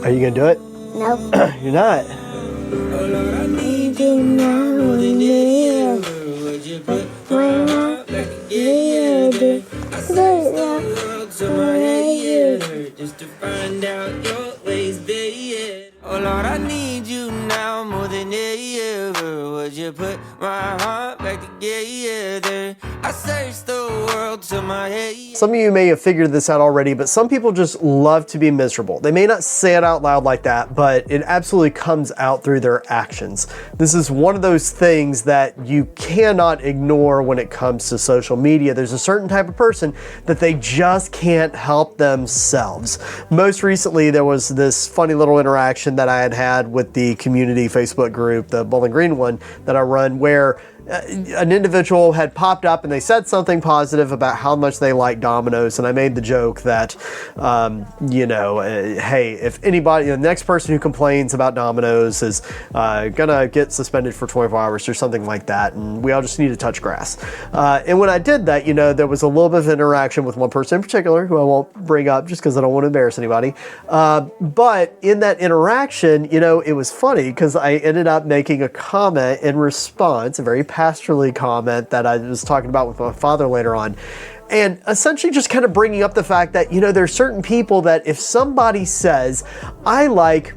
Are you going to do it? Nope. You're not. Just to find out your ways, baby. Oh Lord, I need you now more than ever. Would you put my heart back together? I searched the world to my head. Some of you may have figured this out already, but some people just love to be miserable. They may not say it out loud like that, but it absolutely comes out through their actions. This is one of those things that you cannot ignore when it comes to social media. There's a certain type of person that they just can't help themselves. Most recently, there was this funny little interaction that I had with the community Facebook group, the Bowling Green one that I run, where an individual had popped up and they said something positive about how much they like Domino's, and I made the joke that, hey, if anybody, the next person who complains about Domino's is gonna get suspended for 24 hours or something like that, and we all just need to touch grass. And when I did that, there was a little bit of interaction with one person in particular, who I won't bring up just because I don't want to embarrass anybody. But in that interaction, it was funny because I ended up making a comment in response, a very pastorally comment that I was talking about with my father later on. And essentially just kind of bringing up the fact that, there's certain people that if somebody says, I like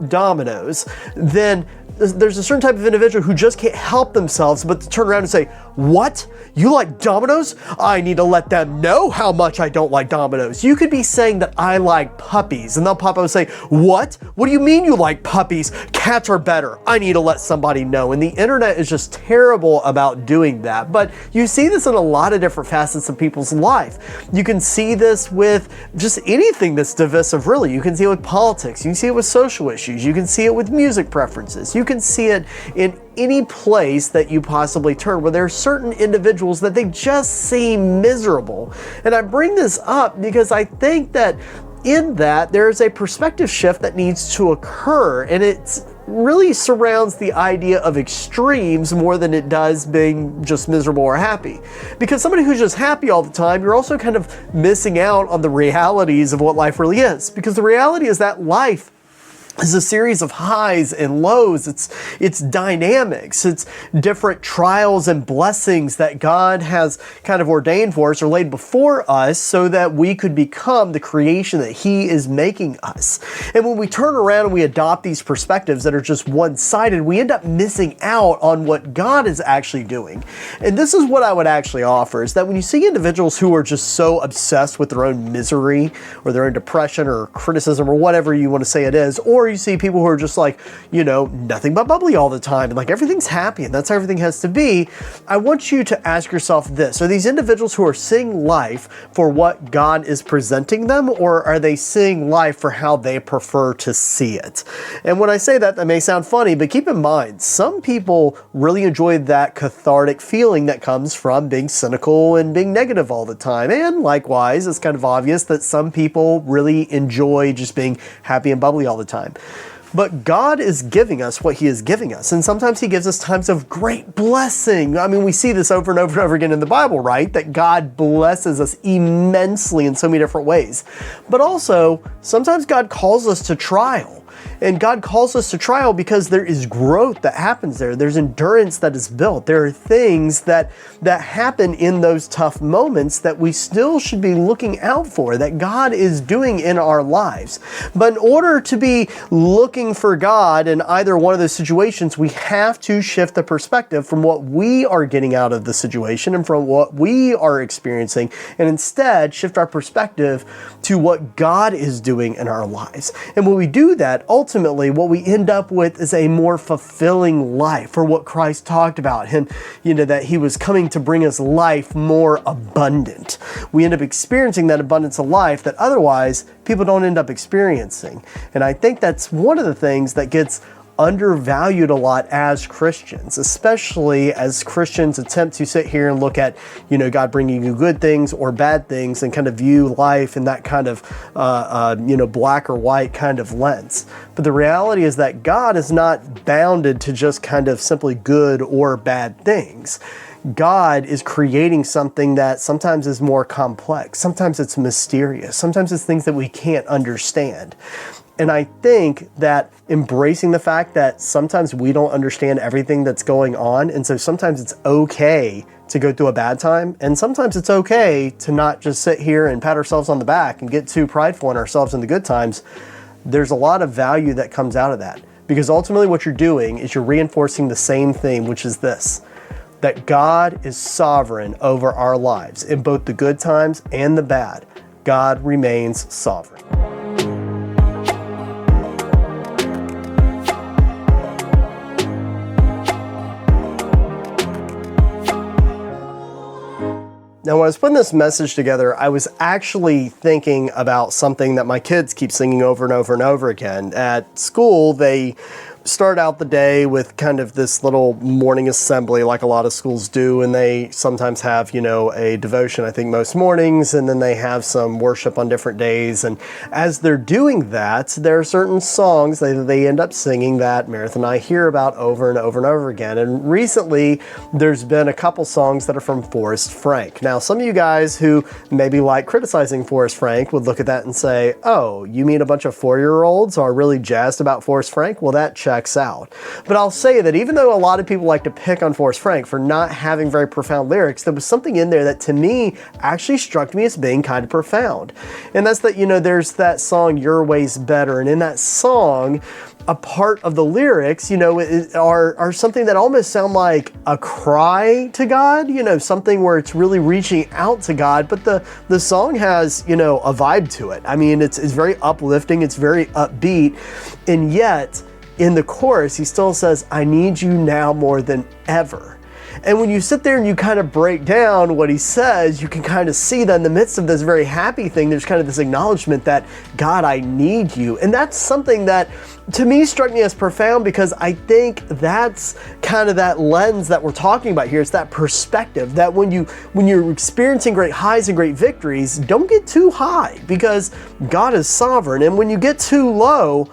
Domino's, then there's a certain type of individual who just can't help themselves but to turn around and say, what? You like Domino's? I need to let them know how much I don't like Domino's. You could be saying that I like puppies, and they'll pop up and say, what? What do you mean you like puppies? Cats are better. I need to let somebody know. And the internet is just terrible about doing that. But you see this in a lot of different facets of people's life. You can see this with just anything that's divisive, really. You can see it with politics. You can see it with social issues. You can see it with music preferences. You can see it in any place that you possibly turn, where there are certain individuals that they just seem miserable. And I bring this up because I think that in that there is a perspective shift that needs to occur, and it really surrounds the idea of extremes more than it does being just miserable or happy. Because somebody who's just happy all the time, you're also kind of missing out on the realities of what life really is. Because the reality is that life is a series of highs and lows. It's dynamics. It's different trials and blessings that God has kind of ordained for us or laid before us so that we could become the creation that He is making us. And when we turn around and we adopt these perspectives that are just one-sided, we end up missing out on what God is actually doing. And this is what I would actually offer, is that when you see individuals who are just so obsessed with their own misery or their own depression or criticism or whatever you want to say it is, or you see people who are just like, nothing but bubbly all the time and like everything's happy and that's how everything has to be, I want you to ask yourself this: are these individuals who are seeing life for what God is presenting them, or are they seeing life for how they prefer to see it? And when I say that, that may sound funny, but keep in mind, some people really enjoy that cathartic feeling that comes from being cynical and being negative all the time. And likewise, it's kind of obvious that some people really enjoy just being happy and bubbly all the time. But God is giving us what He is giving us. And sometimes He gives us times of great blessing. I mean, we see this over and over and over again in the Bible, right? That God blesses us immensely in so many different ways. But also, sometimes God calls us to trial. And God calls us to trial because there is growth that happens there. There's endurance that is built. There are things that happen in those tough moments that we still should be looking out for, that God is doing in our lives. But in order to be looking for God in either one of those situations, we have to shift the perspective from what we are getting out of the situation and from what we are experiencing, and instead shift our perspective to what God is doing in our lives. And when we do that, ultimately what we end up with is a more fulfilling life, for what Christ talked about, him, that He was coming to bring us life more abundant. We end up experiencing that abundance of life that otherwise people don't end up experiencing. And I think that's one of the things that gets undervalued a lot as Christians, especially as Christians attempt to sit here and look at, God bringing you good things or bad things and kind of view life in that kind of, black or white kind of lens. But the reality is that God is not bounded to just kind of simply good or bad things. God is creating something that sometimes is more complex. Sometimes it's mysterious. Sometimes it's things that we can't understand. And I think that embracing the fact that sometimes we don't understand everything that's going on, and so sometimes it's okay to go through a bad time, and sometimes it's okay to not just sit here and pat ourselves on the back and get too prideful in ourselves in the good times. There's a lot of value that comes out of that, because ultimately what you're doing is you're reinforcing the same thing, which is this: that God is sovereign over our lives in both the good times and the bad. God remains sovereign. Now, when I was putting this message together, I was actually thinking about something that my kids keep singing over and over and over again. At school, they start out the day with kind of this little morning assembly like a lot of schools do, and they sometimes have, a devotion, I think most mornings, and then they have some worship on different days. And as they're doing that, there are certain songs that they end up singing that Meredith and I hear about over and over and over again. And recently, there's been a couple songs that are from Forrest Frank. Now, some of you guys who maybe like criticizing Forrest Frank would look at that and say, oh, you mean a bunch of 4-year-olds are really jazzed about Forrest Frank? Well, that checks out. But I'll say that even though a lot of people like to pick on Forrest Frank for not having very profound lyrics, there was something in there that to me actually struck me as being kind of profound. And that's that, there's that song, Your Way's Better. And in that song, a part of the lyrics, are something that almost sound like a cry to God, something where it's really reaching out to God. But the song has, a vibe to it. I mean, it's very uplifting. It's very upbeat. And yet, in the chorus, he still says, I need you now more than ever. And when you sit there and you kind of break down what he says, you can kind of see that in the midst of this very happy thing, there's kind of this acknowledgement that, God, I need you. And that's something that to me struck me as profound, because I think that's kind of that lens that we're talking about here. It's that perspective that when you're experiencing great highs and great victories, don't get too high, because God is sovereign. And when you get too low,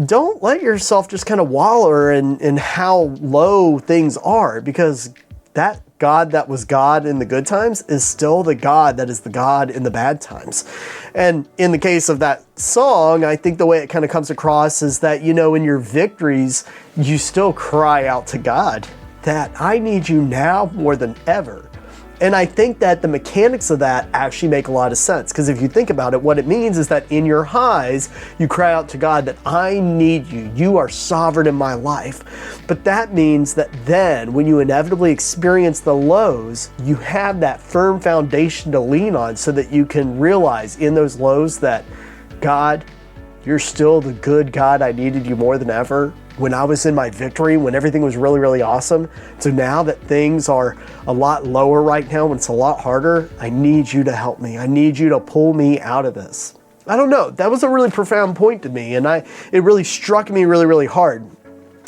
don't let yourself just kind of wallow in how low things are, because that God that was God in the good times is still the God that is the God in the bad times. And in the case of that song, I think the way it kind of comes across is that, in your victories, you still cry out to God that I need you now more than ever. And I think that the mechanics of that actually make a lot of sense, because if you think about it, what it means is that in your highs, you cry out to God that I need you. You are sovereign in my life. But that means that then when you inevitably experience the lows, you have that firm foundation to lean on, so that you can realize in those lows that, God, you're still the good God. I needed you more than ever when I was in my victory, when everything was really, really awesome. So now that things are a lot lower right now, when it's a lot harder, I need you to help me. I need you to pull me out of this. I don't know. That was a really profound point to me, and it really struck me really, really hard.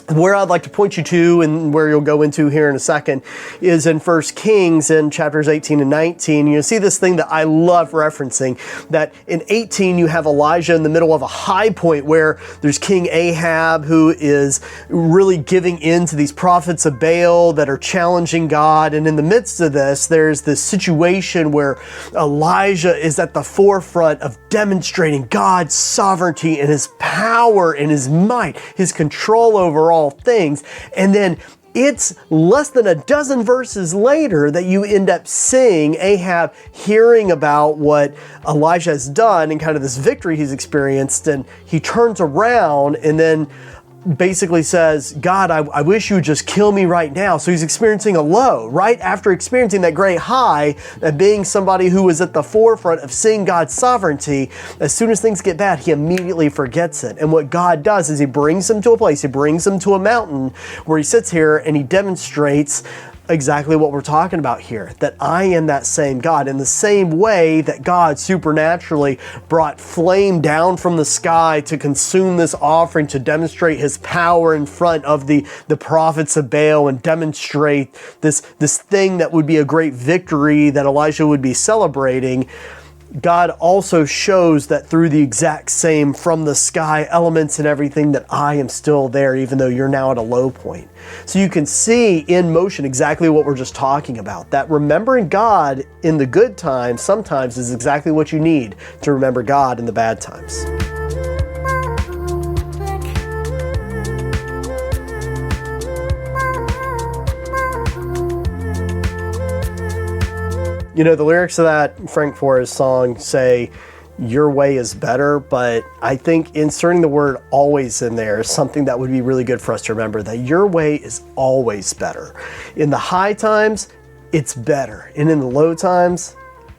Where I'd like to point you to, and where you'll go into here in a second, is in 1 Kings in chapters 18 and 19. You see this thing that I love referencing, that in 18 you have Elijah in the middle of a high point where there's King Ahab, who is really giving in to these prophets of Baal that are challenging God. And in the midst of this, there's this situation where Elijah is at the forefront of demonstrating God's sovereignty and his power and his might, his control over all things. And then it's less than a dozen verses later that you end up seeing Ahab hearing about what Elijah has done and kind of this victory he's experienced. And he turns around and then basically says, God, I wish you would just kill me right now. So he's experiencing a low right after experiencing that great high, and being somebody who was at the forefront of seeing God's sovereignty. As soon as things get bad, he immediately forgets it. And what God does is he brings him to a place, he brings him to a mountain where he sits here and he demonstrates exactly what we're talking about here, that I am that same God. In the same way that God supernaturally brought flame down from the sky to consume this offering, to demonstrate his power in front of the prophets of Baal and demonstrate this thing that would be a great victory that Elijah would be celebrating, God also shows that through the exact same from the sky elements and everything, that I am still there even though you're now at a low point. So you can see in motion exactly what we're just talking about, that remembering God in the good times sometimes is exactly what you need to remember God in the bad times. You know, the lyrics of that Frank Forrest song say, your way is better, but I think inserting the word always in there is something that would be really good for us to remember, that your way is always better. In the high times, it's better. And in the low times,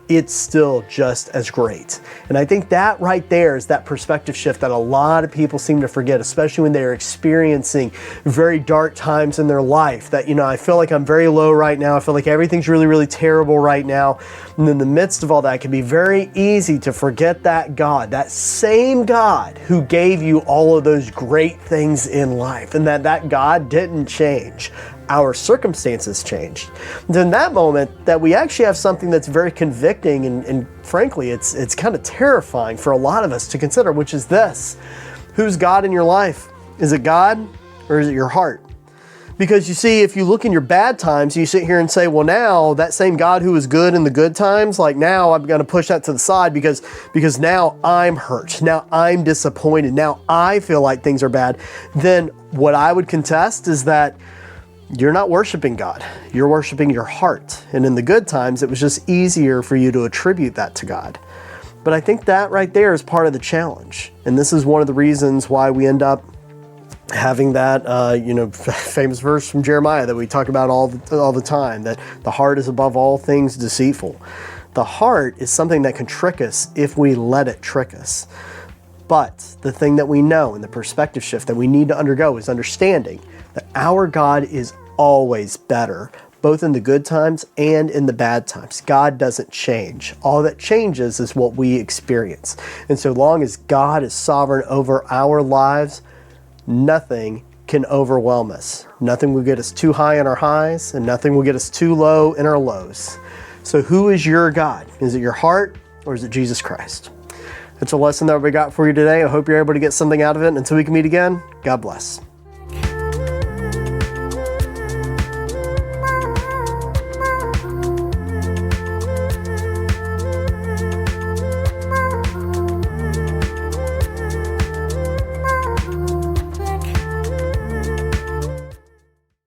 it's still just as great. And I think that right there is that perspective shift that a lot of people seem to forget, especially when they're experiencing very dark times in their life. That, you know, I feel like I'm very low right now. I feel like everything's really, really terrible right now. And in the midst of all that, it can be very easy to forget that God, that same God who gave you all of those great things in life, and that God didn't change. Our circumstances changed. And in that moment, that we actually have something that's very convicting and frankly, it's kind of terrifying for a lot of us to consider, which is this: who's God in your life? Is it God or is it your heart? Because you see, if you look in your bad times, you sit here and say, well, now that same God who was good in the good times, like now I'm going to push that to the side because now I'm hurt. Now I'm disappointed. Now I feel like things are bad. Then what I would contest is that you're not worshiping God. You're worshiping your heart. And in the good times, it was just easier for you to attribute that to God. But I think that right there is part of the challenge. And this is one of the reasons why we end up having that, famous verse from Jeremiah that we talk about all the time, that the heart is above all things deceitful. The heart is something that can trick us if we let it trick us. But the thing that we know and the perspective shift that we need to undergo is understanding that our God is always better, both in the good times and in the bad times. God doesn't change. All that changes is what we experience. And so long as God is sovereign over our lives, nothing can overwhelm us. Nothing will get us too high in our highs, and nothing will get us too low in our lows. So who is your God? Is it your heart or is it Jesus Christ? That's a lesson that we got for you today. I hope you're able to get something out of it. Until we can meet again, God bless.